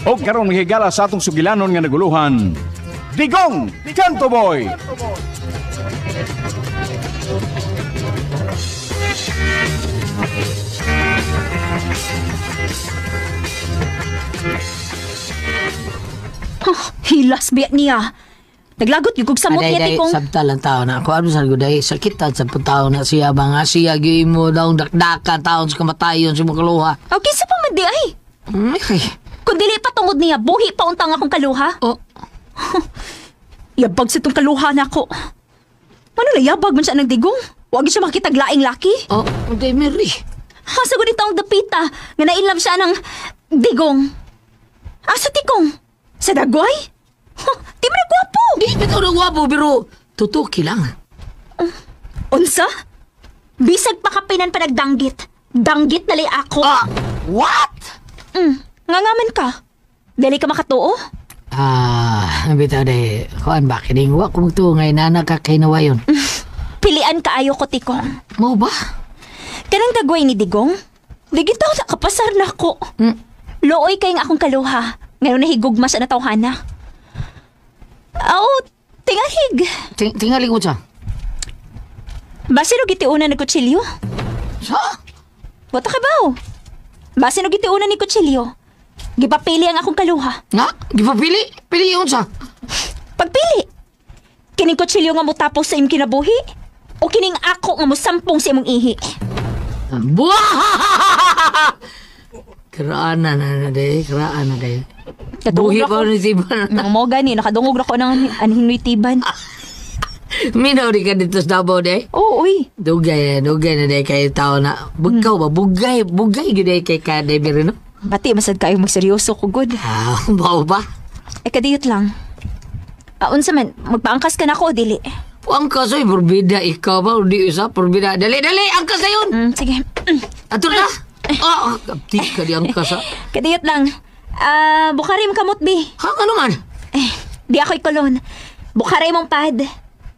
O karon mahigala sa atong sugilanon nga naguluhan, Digong Kanto Boy! Hilas biya niya. Naglagot yung samot niya tikong. Sabta lang tao na. Kung ano sa guday, sakitan sa tao na siya ba nga siya gawin mo daw dakdaka taon sa kamatayon sa mga kaluha. Okay, sa pamadi ay. Kung dili pa tungod niya, buhi pa untang akong kaluha. Oh. Yabag sa itong kaluha na ako. Ano na yabag man siya ng digong? Huwag siya makitaglaing laki. Oh, hindi, Mary. Hasa ko nitong dapita nga nainlove siya ng digong. Asa tikong? Sa dagway? Di mo na gwapo. Di bitaw na gwapo, pero tutuki lang. Unsa? Bisag pa kapinan pa nagdanggit. Danggit dali ako. What? Ngangaman ka. Dali ka makatuo? Bitaw de, kuan ba, kiningwa kung ito ngay na nakakainawayon. Pilian kaayo ko, tikong. Mo ba? Kanang dagway ni digong? Digitaw na kapasar na ko. Looy kay nga akong kaluha. Ngayon nahigugma sa natawhana. Tingahig. Tingali ko siya. Basi no gitiuna ni kutsilyo? Sa? Wata ka ba? Basi no gitiuna ni kutsilyo? Gipapili ang akong kaluha. Nga? Gipapili? Pili yun siya. Pagpili. Kining kutsilyo nga mo tapos sa imong kinabuhi? O kining ako nga mo sampong sa imong ihi? Buah! Kiraan na day. Kiraan na day. Buhi pa ni Tiban. Nang mo gani, nakadungog na ko ng anhinoy Tiban. Minaw di ka dito sa Davao day? Oo, uy. Dugay na day kayo tao na. Bugaw ba? Bugay gud kay ka day no? Bati, masad kayo magseryoso ko, good. Bao ba? Kadiyot lang. Unsa man, magpaangkas ka na ko, dili. Angkas ay, porbida ikaw ba? Di isa, porbida. Dali, angkas na yun! Sige. Ato na! Kaptik ka di angkas ha? Kadiyot lang. Bukarim kamot, bi. Ano man? Di ako ikulon. Bukarim mong pad.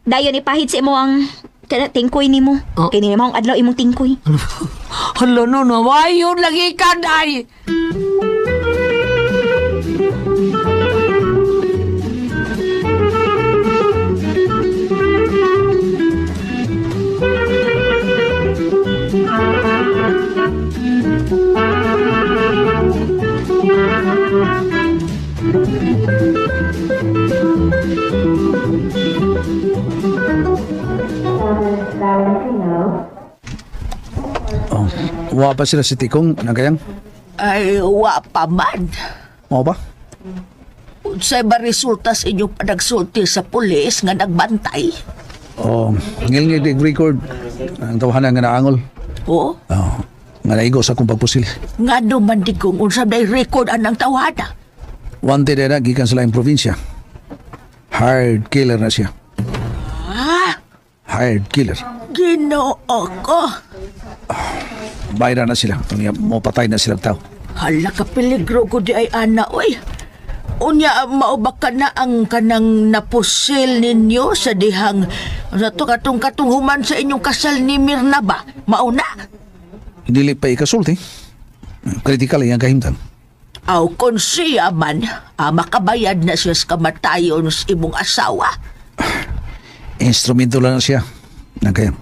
Dayon ipahid sa imo ang tingkoy ni mo. Kini mo ang adlaw imong tingkoy. Hala no, nawayon lagi ka, day! Wa pa sila si Tikong, nagayang? Ay, wa pa man. Mo ba? Unsay ba resulta sa inyong panagsulti sa pulis nga nagbantay? Ngilngig record ang tawahan nga naangol. Oo? Nga naigo sa akong pagpusil. Nga naman digong unsa day record anang tawada? Wanted na gikan sa laing probinsya. Hired killer na siya. Hired killer. Ginoo ko. Bayra na sila. Mo patay na silang tao. Hala ka peligro ko di ay ana, oy. Unya, mao ba ka na ang kanang napusil ninyo sa dihang sa to katong human sa inyong kasal ni Mirna ba? Mao na? Dili pa ikasulti. Critical yung kahimtang. Aw, kung siya man, makabayad na siya sa kamatayon sa imong asawa. Instrumento lang siya. Nagayang.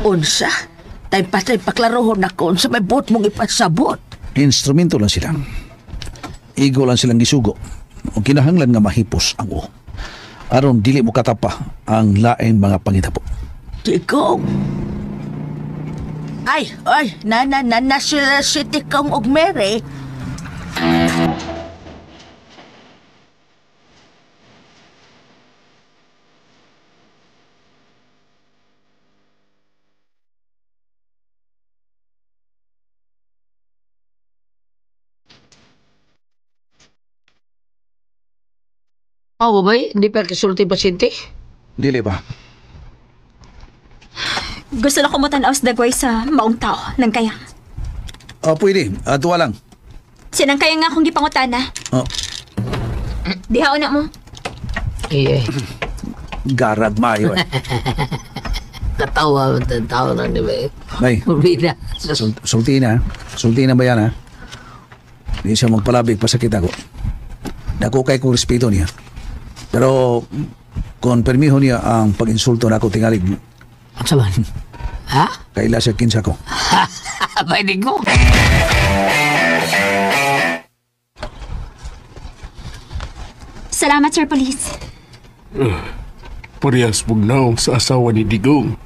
Unsa? Tay paklarohon ako unsa may buot mong ipasabot. Instrumento lang sila. Igo lang silang gisugo. O kinahanglan nga mahipos ang uho. Aron dili mo katapa ang laing mga pangitapo. Tikong. Ay, na si Tikong og Mary. Babay, hindi pa kisulti pasyente? Dili ba? Gusto na ko mo tanaw sa dagway sa maong tao ng kaya. Pwede. Tuwa lang. Sinang kaya nga akong gipangutana. Dihaon na mo. Iya. Garag mayo eh. Katawa ang tao na, di ba? Bay, Pabida. sulti na. Sulti na ba yan ha? Hindi siya magpalabig, pasakit ako. Dako kay kong respeto niya. Pero kung permiho niya ang pag-insulto na ako tingalig, Ang saban? Ha? kaila siya kinsa ko. Pwede ko. Salamat, Sir Police. Parehas bugnaw sa asawa ni Digong.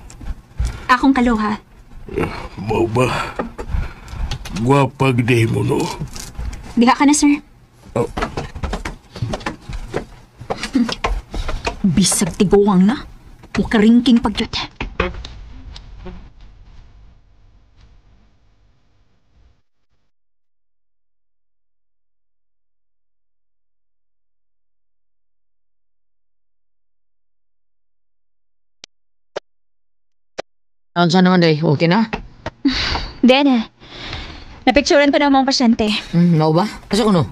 Akong kaluha. Mau ba? Gwapag day mo, no? Diha ka na, sir. Oh. Bisag tiguang na. Huwag ka ringking pagyot. Ano sa naman, day? Okay na? Dene, napicturean ko na ang mga pasyente. Mau ba? Asa ko no?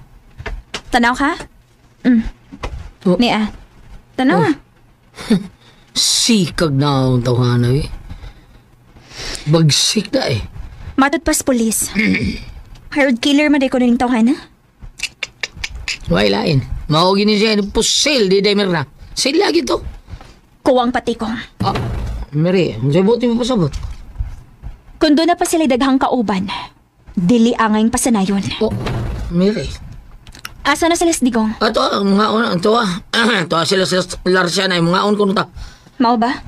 Tanaw ka? Oh. Nia. Tanaw. Sikag na ang tawhana eh. Bagsik na eh. Matod pas polis. Hired killer man day ko ning tawhan, ha? Why lain? Maugi ni siya pusil di day merna. Sila lagi to. Kuwang pati ko. Ah, Mary, masay buti mo pasabot. Kung doon na pa sila daghang kauban, dili angay pasanayon. Oh, Mary. Asa na sila Digong? Ato, mga on, ang tuwa. Tuwa sila sa Larsia na, mga on ko ta. Mao ba?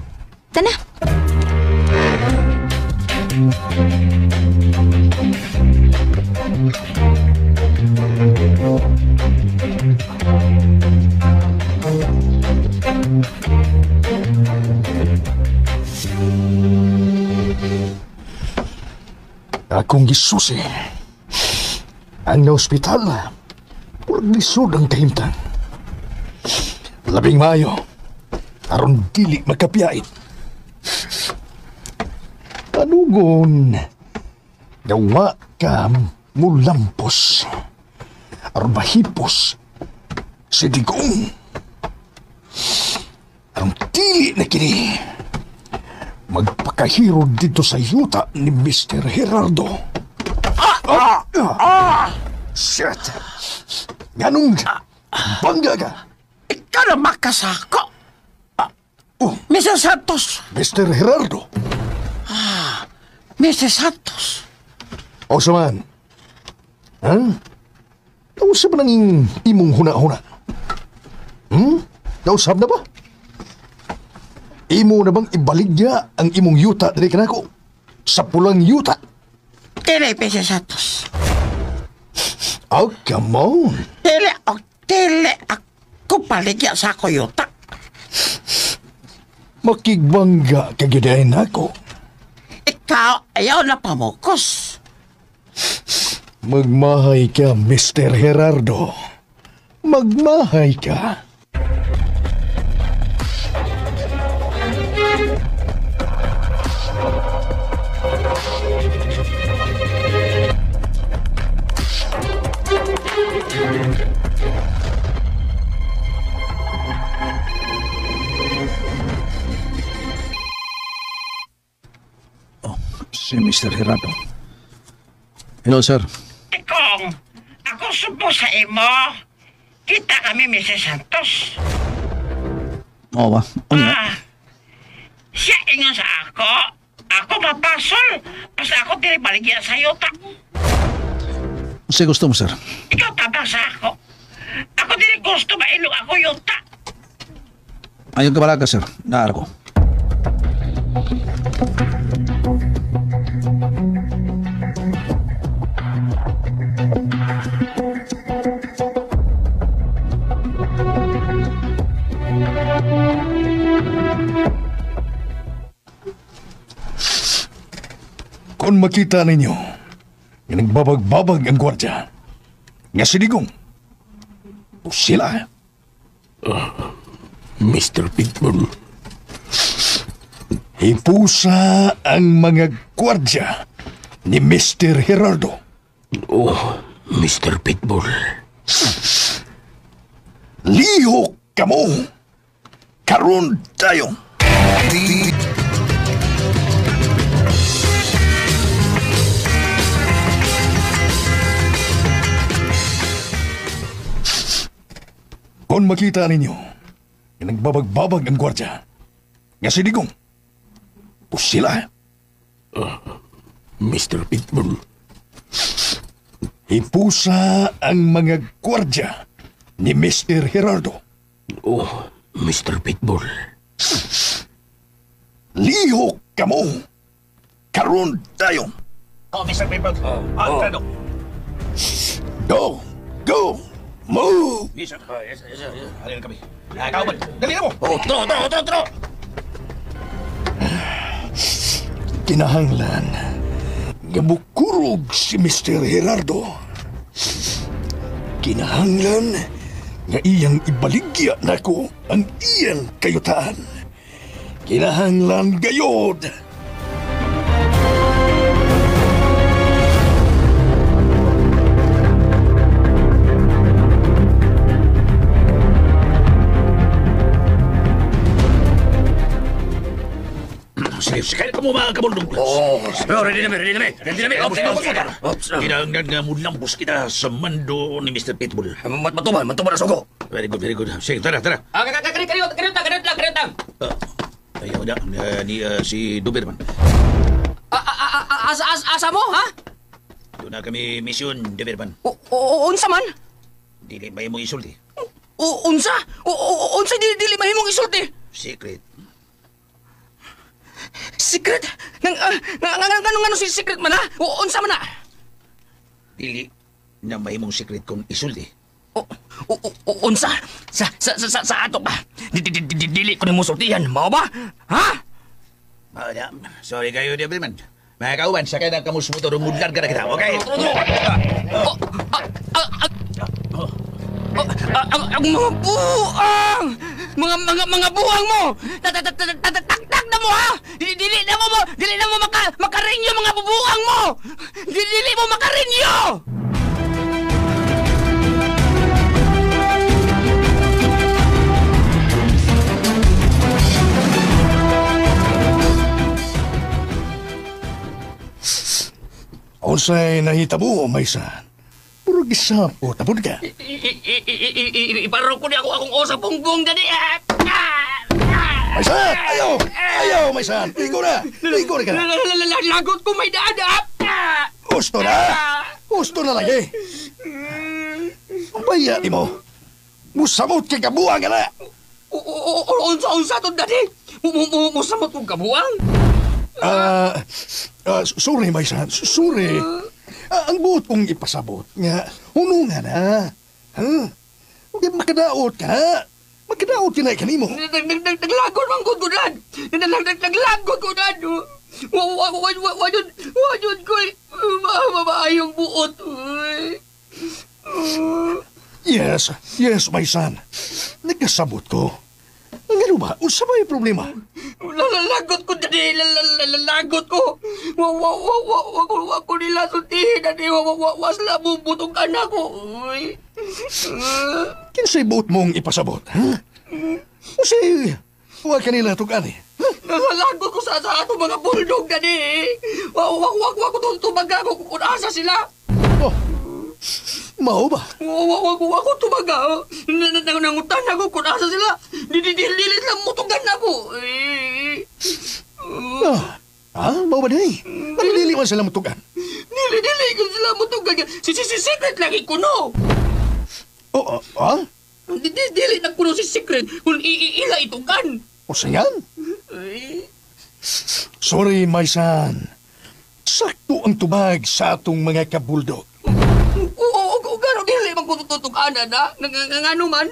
Tana. Akong gisusi. Ang na-ospital, walang lisod ang kahimtang. Labing maayo, aron dili magkapiyait. Panugon, gawa ka mulampos. Aron mahipos si Digong. Aron dili na kini magpakahiro dito sa yuta ni Mr. Gerardo. Shit! Ganun! Bangga ka! Ikaw na makasako. Mr. Santos. Mr. Gerardo! Mr. Santos. O saman? Ha? Nausap na ng imong huna-huna? Nausap na ba? Imo na bang ibaligya ang imong yuta dari kanako? Sa pulang yuta? Dili, Mr. Santos. Oh, come on! Dili ako paligya sa ako yuta. Makigbangga kagidahin ako. Ikaw ayaw na pamukos. Magmahay ka, Mr. Gerardo. Magmahay ka. Si Mr. Gerardo. Hello, sir. Ikong, ako subo sa imo. Kita kami, Mr. Santos. Oo ba? Ano nga? Siya ingon sa ako. Ako mapasol. Basta ako dili baligya sa yuta. Kasi gusto mo, sir? Ikaw tabang sa ako. Ako dili gusto mailog ako yuta. Ayun ka pala ka, sir. Naara ko. Kung makita ninyo, yung nagbabag-babag ang gwardya, nga si Digong, o sila. Mr. Pitbull. Hipusa ang mga gwardya ni Mr. Gerardo. Oh, Mr. Pitbull. Lihok kamo. Karon tayo. Kung makita ninyo, nga nagbabagbabag ang gwardya, nga si Digong, pusila. Mr. Pitbull. Ipusa ang mga gwardya ni Mr. Gerardo. Oh, Mr. Pitbull. Lihok ka mo. Karon tayo. Oh, Mr. Pitbull. Ano? Go! Go! Move! Yes, sir. Yes, sir. Halina kami. Kauban, dali na mo. Oh, tro. Kinahanglan nga mukurog si Mr. Gerardo. Kinahanglan nga iyang ibaligya nako ang iyang kayutaan. Kinahanglan gayod. Sige, kaya ka mo mga kabundong. Oh, ready na. Ops. Kinahanglan nga mulambos kita sa mando ni Mr. Pitbull. Matuman na sugo. Very good. Sige, tara. Kanit lang. Ayaw na, si Doberman. Asa mo, ha? Doon na kami mission, Doberman. Unsa man? Dili ba mo isulti? Unsa? Unsa dili mahimong isulti? Secret. Secret? Ngano si secret man, ha? Unsa man na? Dili na mahimong secret kung isulti. Unsa? Sa ato ba? Dili ko ni mo sultihan, mao ba? Ha? Sorry kayo, Doberman. Mga kauban, sakay na kamusmuto, rumudlan ka na kita, okay? Ang mga buang! Mga buang mo! Tatak na mo, ha? Dili na mo makarinyo mga bubuang mo! Dili mo makarinyo! Unsay nahitabo, Maysan? Puro gisapo, tapod ka. Iparo ko ni akong osa punggong dali. Maysan! Ayaw, Maysan! Ligo na ka na. Lagot ko may daadap. Gusto na lagi. Baya di mo. Musamot ka kabuang ka na. Unsa to dali? Musamot kong kabuang? Sorry, Maysan. Sorry. Ang buot kong ipasabot nga, hunungan na. Huwag makadaot ka. Makadaot ka na ikanimo. Naglagot mang kutunan. Naglagot ko na. Wajud ko. Maayong buot. Yes, Maysan. Nagkasabot ko. Ang ano ba? Unsa ba yung problema? Lalagot ko dali. Lalagot ko. Wag ko nila sultihin. Was la bubutong anak ko. Kinsay buot mong ipasabot, ha? Kasi, huwag ka nila tugan eh. Nalalagot ko sa ato mga bulldog dali. Wag ko doon tumaga kung asa sila. Oh, mao ba? Wag ko tumaga. Nangutan ako kung asa sila. Dilit lang mutugan ako. Mao ba day? Malililiwan sila mutugan. Dili ko sila mutugan. Si Secret lagi kuno. Dili na kuno si Secret kung ila itugan. O sayan? Sorry, Maysan. Sakto ang tubag sa atong mga kabuldog. Gano dili man ko tututukanan, ha? Ngano man?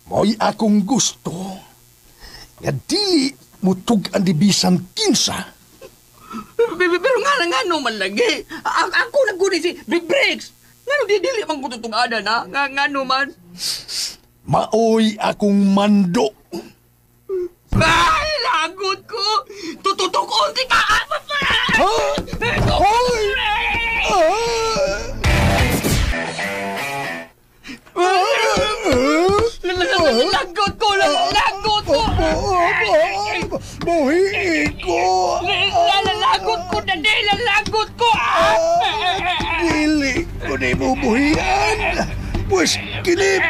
Mo'y akong gusto nga dili mutugan di bisan kinsa. Pero ngano man lagi. Ako naggunit si Big Breaks. Ngano dili man ko tutukanan, ha? Ngano man? Maoy akong mando. Ay, lagot ko! Tututukon ti ka! Hoy! Lagot ko! Lagot ko! Buhiin ko! Lalagot ko na di! Lalagot ko! Dili ko na ibubuhian! Pues kilip!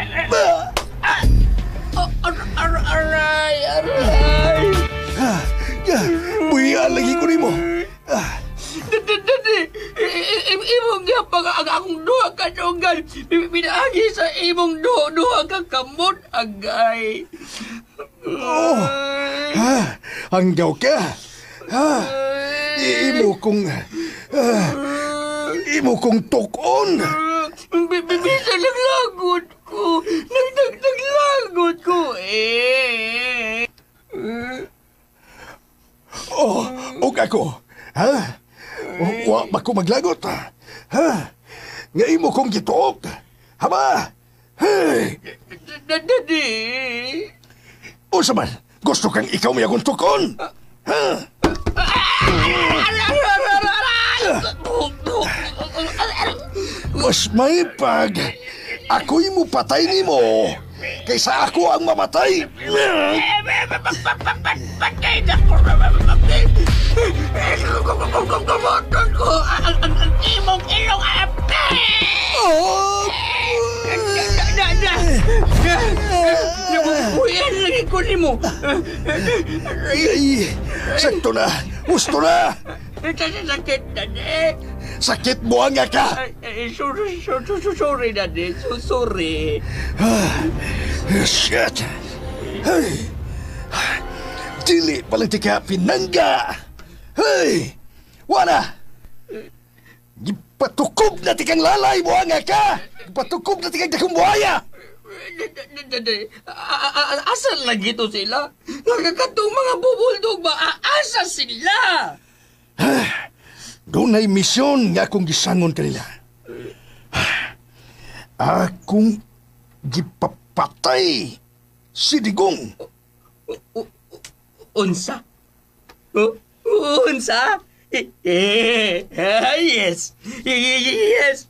magyapang ang akong duha ka dugan. Pinaagi sa imong duha ka kamot, agay. Hanggaw ka. Imo kong tukon. Bisa naglagot ko. Naglagot ko eh. Og ako. Wa ba ko maglagot? Nga imo kong gituok. Haba. Hey. Daddy. Unsa man? Gusto kang ikaw may akong tukon? Mas may pag ako'y mo patay nimo kaysa ako ang mamatay. Patay na ko. Kumoton ko ang imong ilong ape. Nabubuyan lagi ko ni mo. Ay, sakto na. Gusto na. Sakit, Daddy. Sakit mo nga ka. Sorry, Daddy. Sorry. Shit. Hey. Dili pala di ka pinangga. Hey. Wala. Gipatukob na ti kang lalay mo nga ka. Gipatukob na ti kang dakong buhaya. Daddy, asa lagi to sila? Nagkakatong mga bubuldog ba? Asa sila? Doon ay misyon nga akong gisangon kanila. Akong gipapatay si Digong. Unsa? Unsa? Yes. Yes.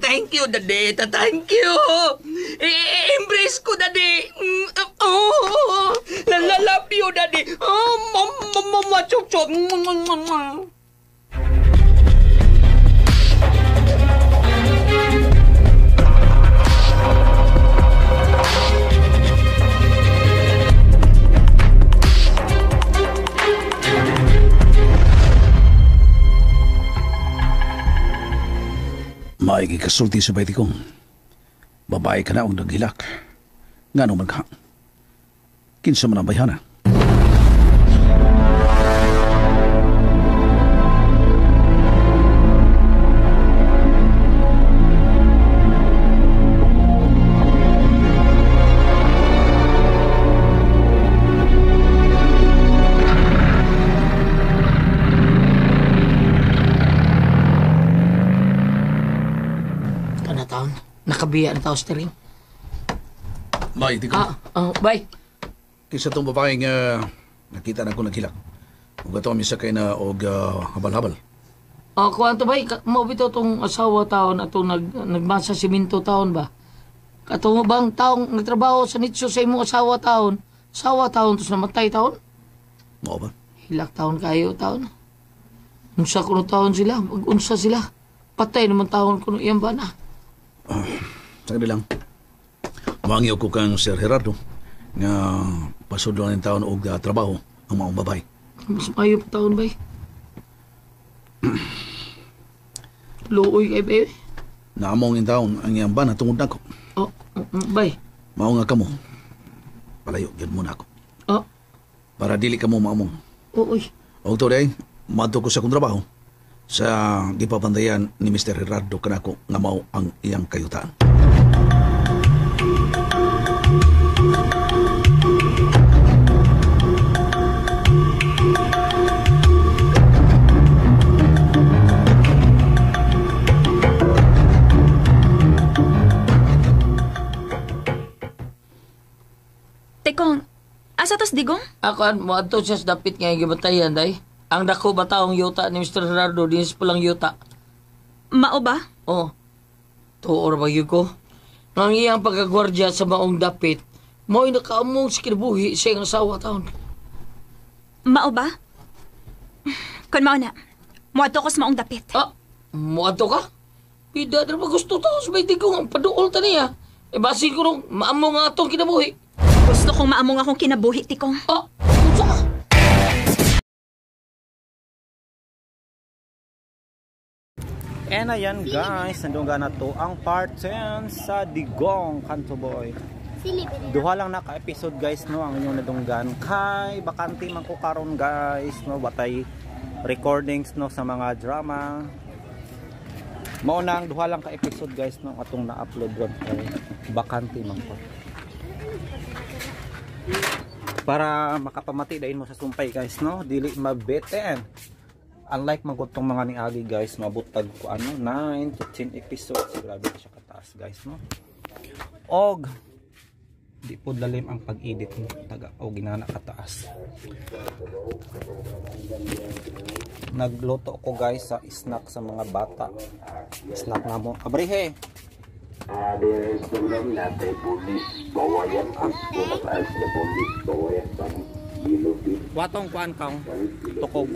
Thank you, Daddy. Thank you. Embrace ko, Daddy. Oh, love you, Daddy. Oh, mama, chok. Maigi kasulti sa bayti kong. Babae ka na ang naghilak. Nga nung magha. Kinsa man ang bayhana. Nakabiya na tao steering. Maigi ko. Bay. Kinsa itong babaeng nakita na ko naghilak. Huwag ito misa kay na og habal-habal. Kuhaan to bay, mo bito tong asawa taon atong nagmasa siminto taon ba? Katong bang taong nagtrabaho sa nitso sa imong asawa taon tos namatay taon? Mao ba? Hilak taon kayo taon. Unsa kuno taon sila, mag-unsa sila. Patay naman taon kuno iyang bana. Sagdi lang. Mangyo ko kang Sir Gerardo nga pasudlo ng taon og trabaho ang mga babay. Mas mayo pa taon bay. Luoy kay bay. Naamong in taon ang iyang bana tungod nako. Bay. Mao nga kamo. Palayo gyud mo nako. Para dili kamo maamong. Uy. Og to day, madto ko sa kong trabaho sa gipapandayan ni Mr. Gerardo kanako nga mao ang iyang kayutaan. Tekong, asa tos Digong? Ako mo adto siya sa dapit nga gibatayan day. Ang dako ba taong yuta ni Mr. Gerardo dinis pulang yuta. Mao ba? Tuor ba yun ko? Nang iyang pagkagwardya sa maong dapit, mo'y nakaamong sa kinabuhi sa iyang asawa taon. Mao ba? Kun mao na. Muadto ko sa maong dapit. Muadto ka? Pida na ba gusto taon sa may Digong ang paduol ta niya? Basin ko nung maamong nga itong kinabuhi. Gusto kong maamong akong kinabuhi, Tikong. Unsa ka? And ayan guys, nandun na to ang part 10 sa Digong Kanto Boy. Duha lang naka-episode guys no ang inyong nadunggan kay bakante man ko karon guys no batay recordings no sa mga drama. Mao nang duha lang ka-episode guys no atong na-upload ron kay bakante man ko. Para makapamati dahin mo sa sumpay guys no, dili mabeten. Unlike magutong mga niagi guys, mabutag ko ano 9 to 10 episodes, grabe siya kataas guys no. Og di po dalim ang pag-edit mo taga o ginana kataas. Nagluto ko guys sa snack sa mga bata. Snack na mo. Abrihe. Ada sebelum nanti polis bawa yang pulis bawa yang tadi dilubih. Watong kuan kang tukog.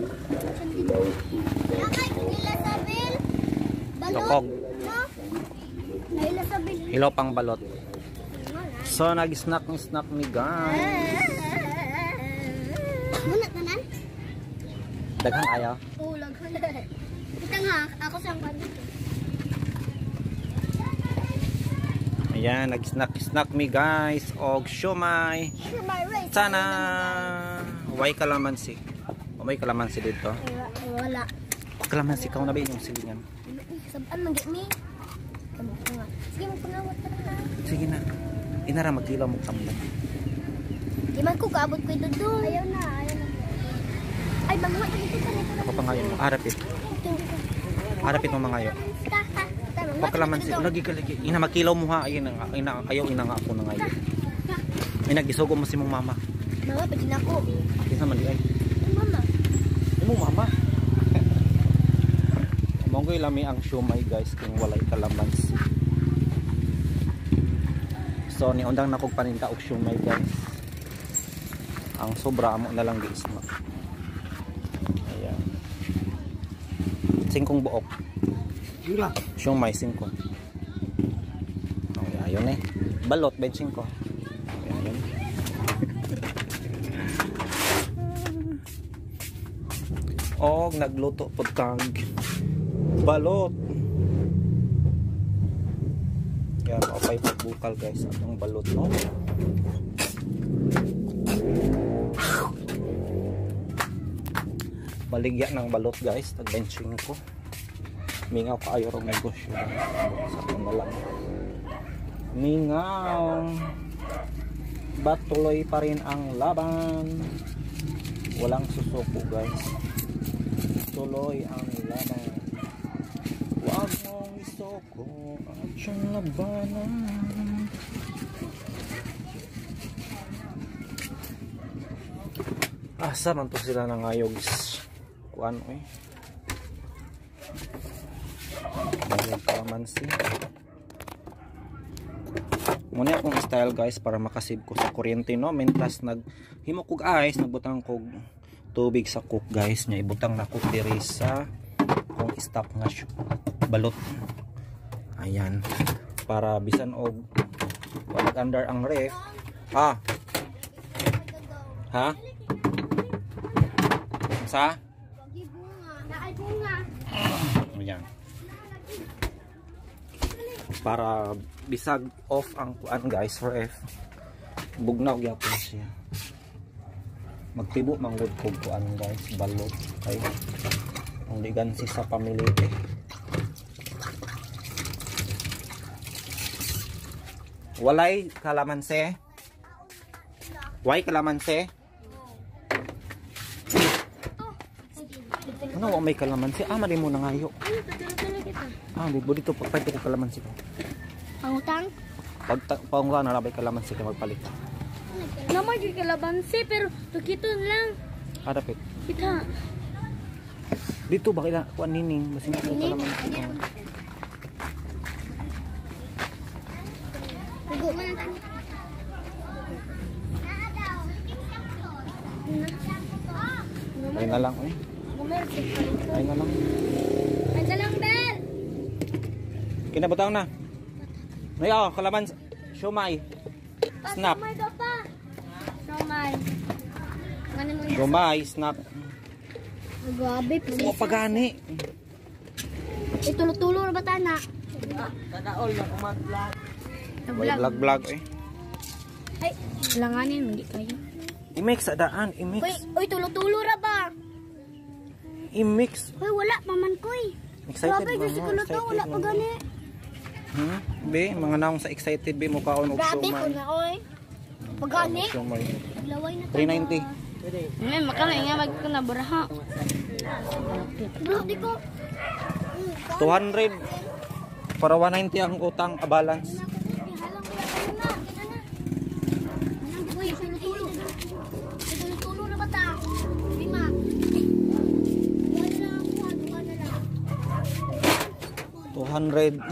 Tukog. Hilaw pang balot. So nag-snack ni guys. Muna tanan? Daghang ayaw. Oo, laghan. Kita nga, ako siyang dito. Ayan, nag-snack mi guys. Og siomay. Sana way kalamansi. O may kalamansi dito. Wala. Kalamansi ka na ba yung silingan? Sabaan mag-mi. Kamu nga. Sige, magpangawat pa na. Sige na. Inara magkilaw mo tambak. Di man ko kaabot ko ito. Ayaw na. Ay, mga ito ka nito. Ako pa ngayon mo. Arapit. Arapit mo mga ngayon. Pagkalamansi. Lagi. Ina magkilaw mo ha. Ayaw ina nga ako na ngayon. Ay, nagisugo mo si mong mama. Mama, pati na ako. Kisa man di ay. Mama. Mong mama. Monggoy lami ang siomay guys kung walay kalamansi. So ni undang na kog paninta og siomay guys. Ang sobra amo na lang guys no. Ayan. 5 buok. Siomay 5. Okay, ayun eh. Balot 25. Ayun. Og nagluto pud kang balot. Yan, okay pagbukal guys atong balot no. Baligya ng balot guys, tag-benching ko. Mingaw kaayo rong negosyo. Sa na lang. Mingaw. Batuloy pa rin ang laban. Walang susuko guys. Tuloy ang laban. Huwag mong isoko at siyang labanan. Asa man to sila ng ayos. Kuan eh. Bayag kalamansi. Muna akong style guys para makasave ko sa kuryente no. Mintas naghimo kog ice, nagbutang kog tubig sa cook guys. Nya ibutang na cook diri sa kung stock nga balot. Ayan. Para bisan og wag under ang ref. Ha? Ha? Sa? Ayan. Para bisag off ang kuan guys for F. Bugnaw gyapon siya. Magtibo manggod kog kuan guys balot kay ang ligansi sa pamilya eh. Walay kalamansi. Why kalamansi? Ano may kalamansi? Ah, mali mo na ngayo. Ah, dito pagpalit ko kalamansi ko. Pangutang? Paunga na labay kalamansi ka magpalit. Naman yung kalabansi, pero tukito lang. Harapit. Kita. Dito ba kailan kuan nining basin ko kalamansi. Tugo mo na tayo. Ay na lang eh. Ay na lang. Ay na lang, Bel! Kinabutang na. Ngayon, kalamansi. Siomay. Snap. Siomay ka pa. Siomay. Gumay, snap. Grabe, please. O pagani. Tulo-tulo na ba tana? Kadaol na kumaglag. Vlog eh. Ay, langanin hindi kayo. I-mix sa daan, i-mix. Uy, tulo-tulo ra ba? I-mix. Uy, wala pa man koy. Excited Grabe, ba gusto mo? ko na to, wala pa gani. Be, mga naong sa excited be mo kaon og Grabe ko siomay. na, oy. Pagani. Siomay. Laway na 390. Makana nga mag ko na baraha. Bro, di ko. 200. Para 190 ang utang, a balance. Uy, tulo-tulo. Tulo-tulo na ba ta? Lima. Wala na ako, wala na lang. 200.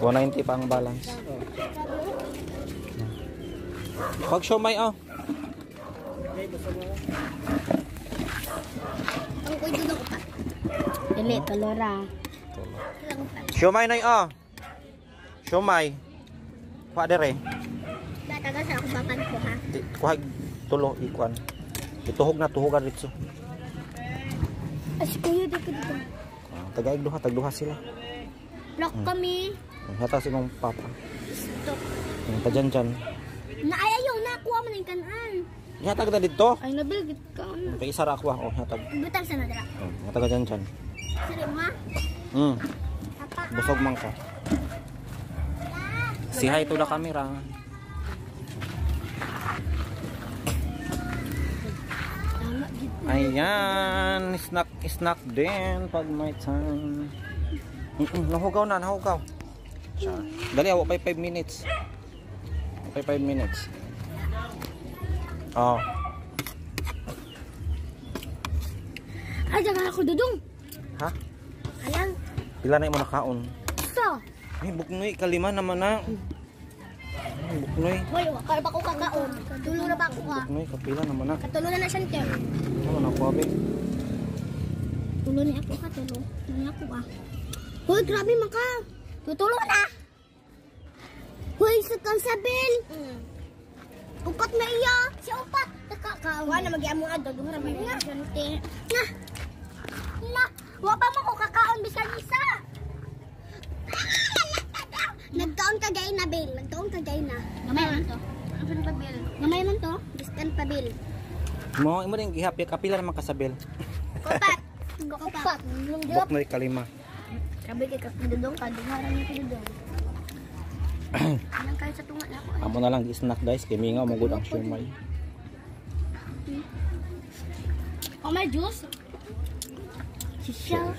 190 pa ang balance. Pag siomay oh. Ang koy dudok pa. Dili, talora. Siomay na oh. Siomay. Kuha dire. Datagal sa ako bakan ko ha. Kuha tulo ikuan. Ituhog na tuhogan ritso. As kuya dito dito. Tagaig tagduha sila. Lock kami. Hata si mong papa. Stop. Padyan-dyan. Naayaw na kuha man yung kanan. Ihatag na dito. Ay nabilgit ka na. Kay isara ako oh, ihatag. Butang sa nadala. Ihatag dyan. Sari mo ha? Papa. Busog man ka. Si hi to the camera. Ayan, snack din pag may time. Nahugaw na, nahugaw. Dali, ako pa 5 minutes. 5 minutes. Oh. Ay, jaga ako dudong. Ha? Alang. Pila na mo nakaon? So. Ay, buknoy, kalima naman na. Buknoy. Hoy, wakal ba ko kakaon? Tulo na ba ako ha? Buknoy, kapila naman na. Katulo na na siya nito. Ano na ako, abe? Tulo ni ako ka, tulo. Tulo ni ako ah. Hoy, grabe man ka. Tutulo na. Hoy, sa kang sabil. Upat na iya. Si upat. Nakakaon. Wala mag-iamo ado. Dumara may mga ganti. Na. Wapa mo ko kakaon bisan isa. Nagkaon ka gay na, Bill. Nagkaon ka gay na. Gamay man to. Ano pa, Bill? Gamay man to. Diskan pa, Bill. Mo, imo rin gihapya, kapila naman kasabil. Upat. Upat. Buknoy, kalima. Sabi kay kakidudong ka. Dumaran niya kidudong. Anong kayo sa tunga na ako? Amo na lang gi-snack guys, kay mingaw mo gud ang siomay. Oh, may juice. Sisyal.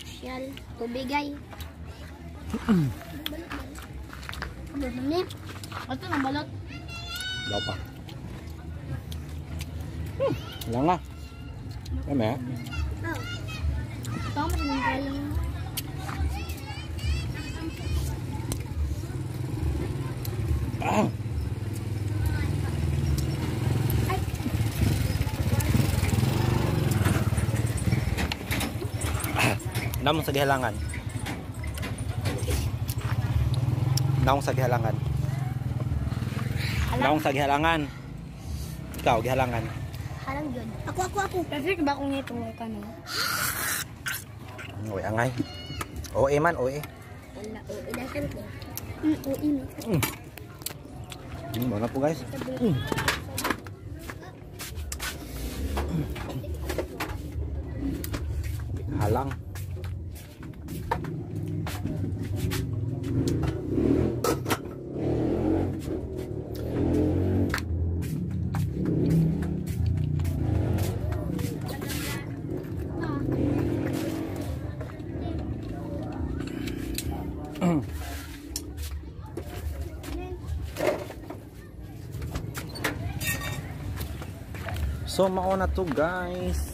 Sisyal. Tubigay. Balot na niya. Ito na balot. Daw pa. Lang nga. Kaya Oh. Ito ang masinang lang. Namong sa gihalangan. Namong sa gihalangan. Namong sa gihalangan. Ikaw, gihalangan. Halang yun. Ako. Kasi ba kung ito ka na? Uy, angay. OE man, OE. Wala. Idasan ko. Mana po guys. Halang. So mao na to guys.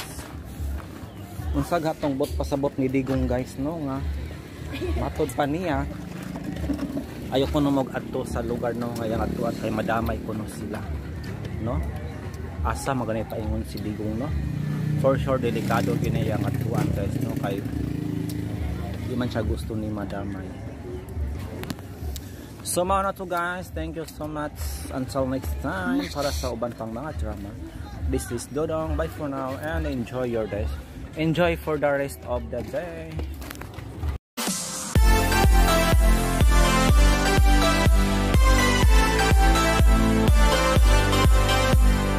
Unsag hatong bot pasabot ni Digong guys no nga. Matod pa niya. Ayoko no mag-adto sa lugar no nga yang adto at kay madamay kuno sila. No? Asa maganito ingon si Digong no. For sure delikado kini yang adtuan guys no kay di man siya gusto ni madamay. So mao na to guys. Thank you so much. Until next time para sa uban pang mga drama. This is Dodong. Bye for now and enjoy your days. Enjoy for the rest of the day.